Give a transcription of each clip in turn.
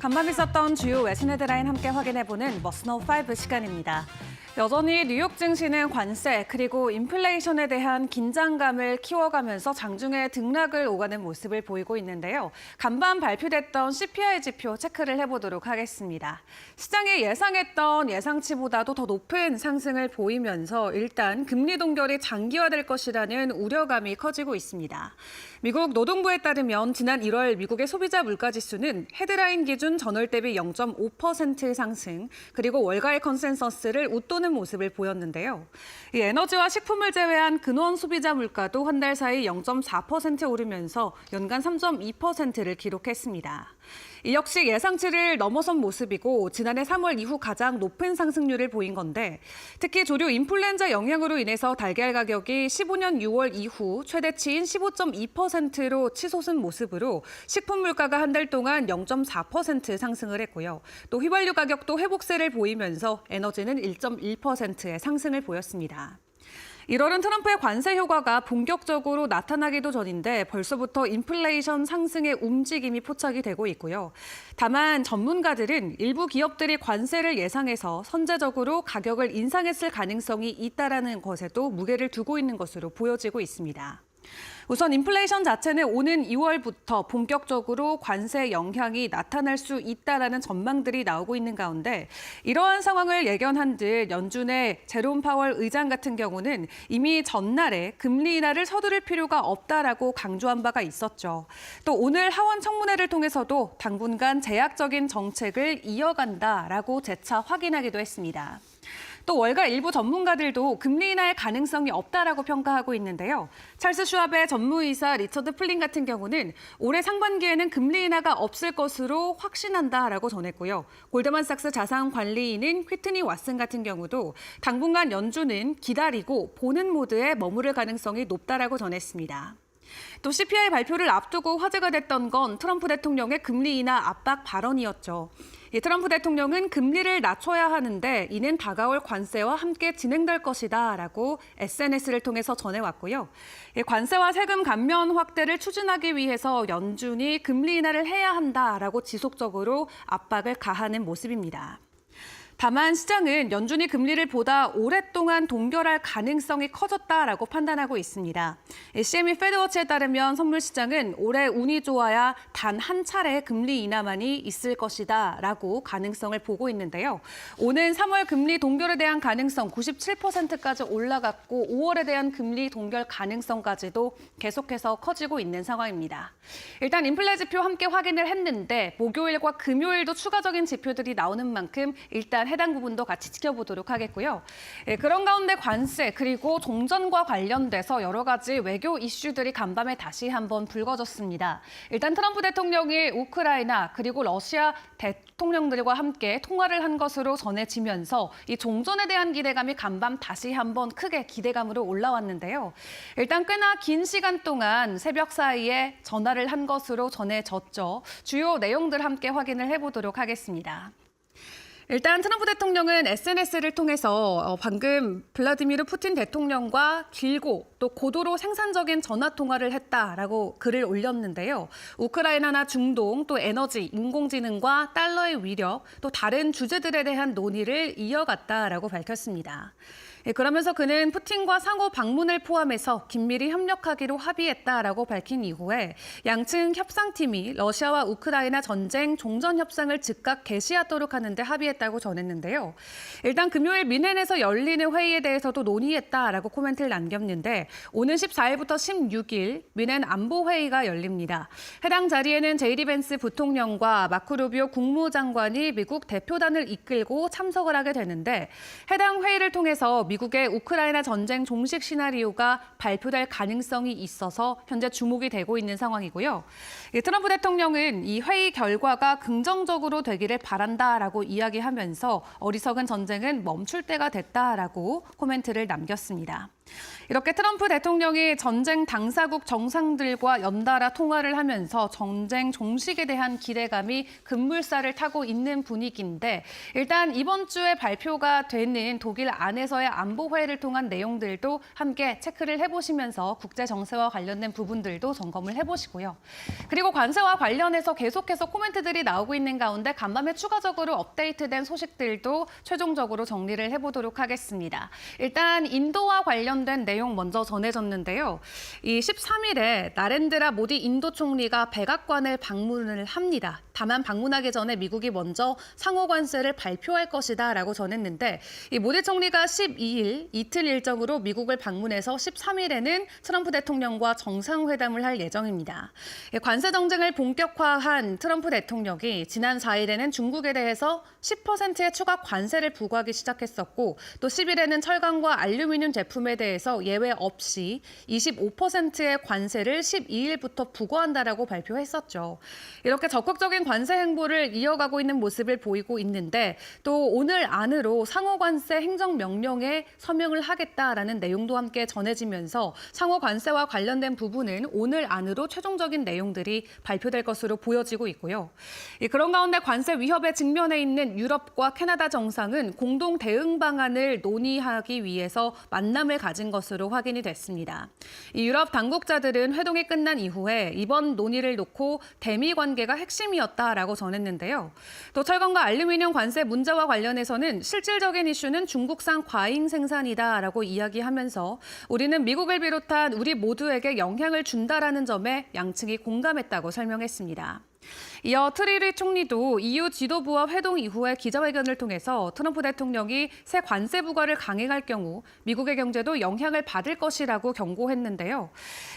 간밤 있었던 주요 외신 헤드라인 함께 확인해보는 머스너 5 시간입니다. 여전히 뉴욕 증시는 관세 그리고 인플레이션에 대한 긴장감을 키워가면서 장중에 등락을 오가는 모습을 보이고 있는데요. 간밤 발표됐던 CPI 지표 체크를 해보도록 하겠습니다. 시장이 예상했던 예상치보다도 더 높은 상승을 보이면서 일단 금리 동결이 장기화될 것이라는 우려감이 커지고 있습니다. 미국 노동부에 따르면 지난 1월 미국의 소비자 물가지수는 헤드라인 기준 전월 대비 0.5% 상승, 그리고 월가의 컨센서스를 웃도는 모습을 보였는데요. 이 에너지와 식품을 제외한 근원 소비자 물가도 한 달 사이 0.4% 오르면서 연간 3.2%를 기록했습니다. 이 역시 예상치를 넘어선 모습이고 지난해 3월 이후 가장 높은 상승률을 보인 건데, 특히 조류 인플루엔자 영향으로 인해서 달걀 가격이 15년 6월 이후 최대치인 15.2%로 치솟은 모습으로 식품 물가가 한 달 동안 0.4% 상승을 했고요. 또 휘발유 가격도 회복세를 보이면서 에너지는 1.1%의 상승을 보였습니다. 1월은 트럼프의 관세 효과가 본격적으로 나타나기도 전인데 벌써부터 인플레이션 상승의 움직임이 포착이 되고 있고요. 다만 전문가들은 일부 기업들이 관세를 예상해서 선제적으로 가격을 인상했을 가능성이 있다라는 것에도 무게를 두고 있는 것으로 보여지고 있습니다. 우선 인플레이션 자체는 오는 2월부터 본격적으로 관세 영향이 나타날 수 있다라는 전망들이 나오고 있는 가운데, 이러한 상황을 예견한 듯 연준의 제롬 파월 의장 같은 경우는 이미 전날에 금리 인하를 서두를 필요가 없다라고 강조한 바가 있었죠. 또 오늘 하원 청문회를 통해서도 당분간 제약적인 정책을 이어간다라고 재차 확인하기도 했습니다. 또 월가 일부 전문가들도 금리 인하의 가능성이 없다라고 평가하고 있는데요. 찰스 슈왑의 전무이사 리처드 플린 같은 경우는 올해 상반기에는 금리 인하가 없을 것으로 확신한다라고 전했고요. 골드만삭스 자산관리인인 휘트니 왓슨 같은 경우도 당분간 연준은 기다리고 보는 모드에 머무를 가능성이 높다라고 전했습니다. 또 CPI 발표를 앞두고 화제가 됐던 건 트럼프 대통령의 금리 인하 압박 발언이었죠. 트럼프 대통령은 금리를 낮춰야 하는데 이는 다가올 관세와 함께 진행될 것이다라고 SNS를 통해서 전해왔고요. 관세와 세금 감면 확대를 추진하기 위해서 연준이 금리 인하를 해야 한다라고 지속적으로 압박을 가하는 모습입니다. 다만 시장은 연준이 금리를 보다 오랫동안 동결할 가능성이 커졌다라고 판단하고 있습니다. CME 페드워치에 따르면 선물 시장은 올해 운이 좋아야 단 한 차례 금리 인하만이 있을 것이다라고 가능성을 보고 있는데요. 오는 3월 금리 동결에 대한 가능성 97%까지 올라갔고 5월에 대한 금리 동결 가능성까지도 계속해서 커지고 있는 상황입니다. 일단 인플레 지표 함께 확인을 했는데 목요일과 금요일도 추가적인 지표들이 나오는 만큼 일단 해당 부분도 같이 지켜보도록 하겠고요. 그런 가운데 관세 그리고 종전과 관련돼서 여러 가지 외교 이슈들이 간밤에 다시 한번 불거졌습니다. 일단 트럼프 대통령이 우크라이나 그리고 러시아 대통령들과 함께 통화를 한 것으로 전해지면서 이 종전에 대한 기대감이 간밤 다시 한번 크게 기대감으로 올라왔는데요. 일단 꽤나 긴 시간 동안 새벽 사이에 전화를 한 것으로 전해졌죠. 주요 내용들 함께 확인을 해보도록 하겠습니다. 일단 트럼프 대통령은 SNS를 통해서 방금 블라디미르 푸틴 대통령과 길고 또 고도로 생산적인 전화 통화를 했다라고 글을 올렸는데요. 우크라이나나 중동, 또 에너지, 인공지능과 달러의 위력, 또 다른 주제들에 대한 논의를 이어갔다라고 밝혔습니다. 그러면서 그는 푸틴과 상호 방문을 포함해서 긴밀히 협력하기로 합의했다라고 밝힌 이후에 양측 협상팀이 러시아와 우크라이나 전쟁 종전 협상을 즉각 개시하도록 하는 데 합의했다고 전했는데요. 일단 금요일 민헨에서 열리는 회의에 대해서도 논의했다라고 코멘트를 남겼는데 오는 14일부터 16일 민헨 안보회의가 열립니다. 해당 자리에는 제이디 벤스 부통령과 마크 루비오 국무장관이 미국 대표단을 이끌고 참석을 하게 되는데, 해당 회의를 통해서 미국의 우크라이나 전쟁 종식 시나리오가 발표될 가능성이 있어서 현재 주목이 되고 있는 상황이고요. 트럼프 대통령은 이 회의 결과가 긍정적으로 되기를 바란다라고 이야기하면서 어리석은 전쟁은 멈출 때가 됐다라고 코멘트를 남겼습니다. 이렇게 트럼프 대통령이 전쟁 당사국 정상들과 연달아 통화를 하면서 전쟁 종식에 대한 기대감이 급물살을 타고 있는 분위기인데 일단 이번 주에 발표가 되는 독일 안에서의 안보회의를 통한 내용들도 함께 체크를 해보시면서 국제 정세와 관련된 부분들도 점검을 해보시고요. 그리고 관세와 관련해서 계속해서 코멘트들이 나오고 있는 가운데 간밤에 추가적으로 업데이트된 소식들도 최종적으로 정리를 해보도록 하겠습니다. 일단 인도와 관련된 내용 먼저 전해졌는데요. 이 13일에 나렌드라 모디 인도 총리가 백악관을 방문을 합니다. 다만 방문하기 전에 미국이 먼저 상호 관세를 발표할 것이다라고 전했는데 이 모디 총리가 12일 이틀 일정으로 미국을 방문해서 13일에는 트럼프 대통령과 정상회담을 할 예정입니다. 관세 정쟁을 본격화한 트럼프 대통령이 지난 4일에는 중국에 대해서 10%의 추가 관세를 부과하기 시작했었고 또 10일에는 철강과 알루미늄 제품에 대해서 예외 없이 25%의 관세를 12일부터 부과한다라고 발표했었죠. 이렇게 적극적인 관세 행보를 이어가고 있는 모습을 보이고 있는데 또 오늘 안으로 상호 관세 행정명령에 서명을 하겠다라는 내용도 함께 전해지면서 상호 관세와 관련된 부분은 오늘 안으로 최종적인 내용들이 발표될 것으로 보여지고 있고요. 그런 가운데 관세 위협에 직면해 있는 유럽과 캐나다 정상은 공동 대응 방안을 논의하기 위해서 만남을 가진 것으로 확인이 됐습니다. 이 유럽 당국자들은 회동이 끝난 이후에 이번 논의를 놓고 대미 관계가 핵심이었다라고 전했는데요. 또 철강과 알루미늄 관세 문제와 관련해서는 실질적인 이슈는 중국산 과잉 생산이다라고 이야기하면서 우리는 미국을 비롯한 우리 모두에게 영향을 준다라는 점에 양측이 공감했다고 설명했습니다. 이어 트리리 총리도 EU 지도부와 회동 이후에 기자회견을 통해서 트럼프 대통령이 새 관세 부과를 강행할 경우 미국의 경제도 영향을 받을 것이라고 경고했는데요.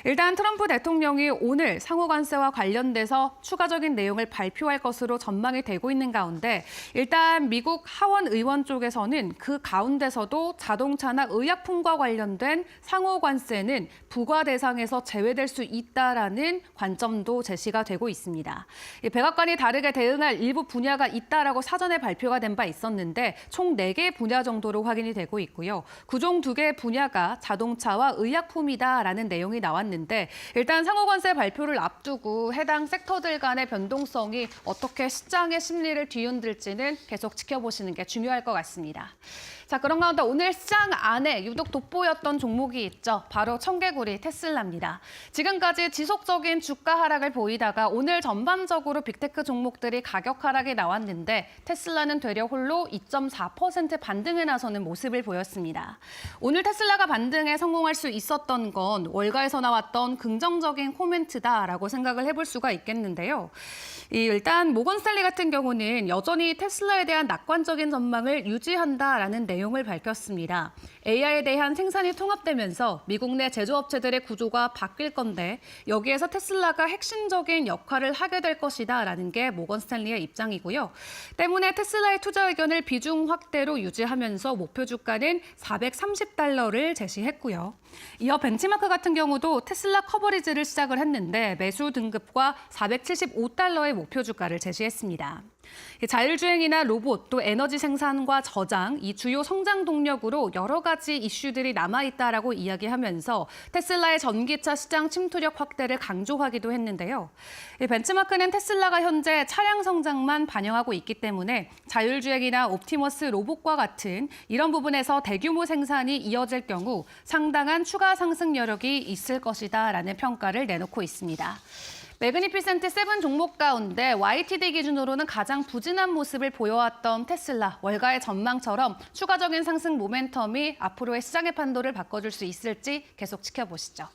일단 트럼프 대통령이 오늘 상호 관세와 관련돼서 추가적인 내용을 발표할 것으로 전망이 되고 있는 가운데 일단 미국 하원 의원 쪽에서는 그 가운데서도 자동차나 의약품과 관련된 상호 관세는 부과 대상에서 제외될 수 있다라는 관점도 제시가 되고 있습니다. 백악관이 다르게 대응할 일부 분야가 있다라고 사전에 발표가 된 바 있었는데 총 4개 분야 정도로 확인이 되고 있고요. 그중 2개 분야가 자동차와 의약품이다라는 내용이 나왔는데 일단 상호관세 발표를 앞두고 해당 섹터들 간의 변동성이 어떻게 시장의 심리를 뒤흔들지는 계속 지켜보시는 게 중요할 것 같습니다. 자, 그런 가운데 오늘 시장 안에 유독 돋보였던 종목이 있죠. 바로 청개구리 테슬라입니다. 지금까지 지속적인 주가 하락을 보이다가 오늘 전반적으로 빅테크 종목들이 가격 하락이 나왔는데 테슬라는 되려 홀로 2.4% 반등에 나서는 모습을 보였습니다. 오늘 테슬라가 반등에 성공할 수 있었던 건 월가에서 나왔던 긍정적인 코멘트다라고 생각을 해볼 수가 있겠는데요. 일단 모건스탠리 같은 경우는 여전히 테슬라에 대한 낙관적인 전망을 유지한다라는 내용을 밝혔습니다. AI에 대한 생산이 통합되면서 미국 내 제조업체들의 구조가 바뀔 건데 여기에서 테슬라가 핵심적인 역할을 하게 될 것이다라는 게 모건스탠리의 입장이고요. 때문에 테슬라의 투자 의견을 비중 확대로 유지하면서 목표 주가는 $430를 제시했고요. 이어 벤치마크 같은 경우도 테슬라 커버리지를 시작을 했는데 매수 등급과 $475의 목표 주가를 제시했습니다. 자율주행이나 로봇, 또 에너지 생산과 저장, 이 주요 성장 동력으로 여러 가지 이슈들이 남아있다라고 이야기하면서 테슬라의 전기차 시장 침투력 확대를 강조하기도 했는데요. 이 벤치마크는 테슬라가 현재 차량 성장만 반영하고 있기 때문에 자율주행이나 옵티머스 로봇과 같은 이런 부분에서 대규모 생산이 이어질 경우 상당한 추가 상승 여력이 있을 것이다라는 평가를 내놓고 있습니다. 매그니피센트 7 종목 가운데 YTD 기준으로는 가장 부진한 모습을 보여왔던 테슬라, 월가의 전망처럼 추가적인 상승 모멘텀이 앞으로의 시장의 판도를 바꿔줄 수 있을지 계속 지켜보시죠.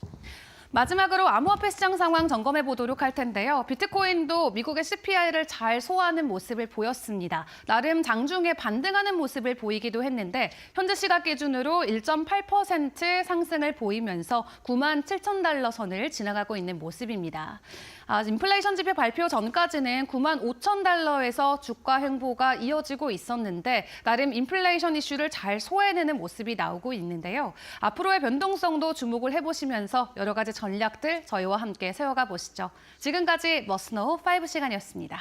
마지막으로 암호화폐 시장 상황 점검해 보도록 할 텐데요. 비트코인도 미국의 CPI를 잘 소화하는 모습을 보였습니다. 나름 장중에 반등하는 모습을 보이기도 했는데 현재 시각 기준으로 1.8% 상승을 보이면서 97,000달러 선을 지나가고 있는 모습입니다. 인플레이션 지표 발표 전까지는 95,000달러에서 주가 행보가 이어지고 있었는데 나름 인플레이션 이슈를 잘 소화해내는 모습이 나오고 있는데요. 앞으로의 변동성도 주목을 해보시면서 여러 가지 전략들 저희와 함께 세워가 보시죠. 지금까지 머스노우 5시간이었습니다.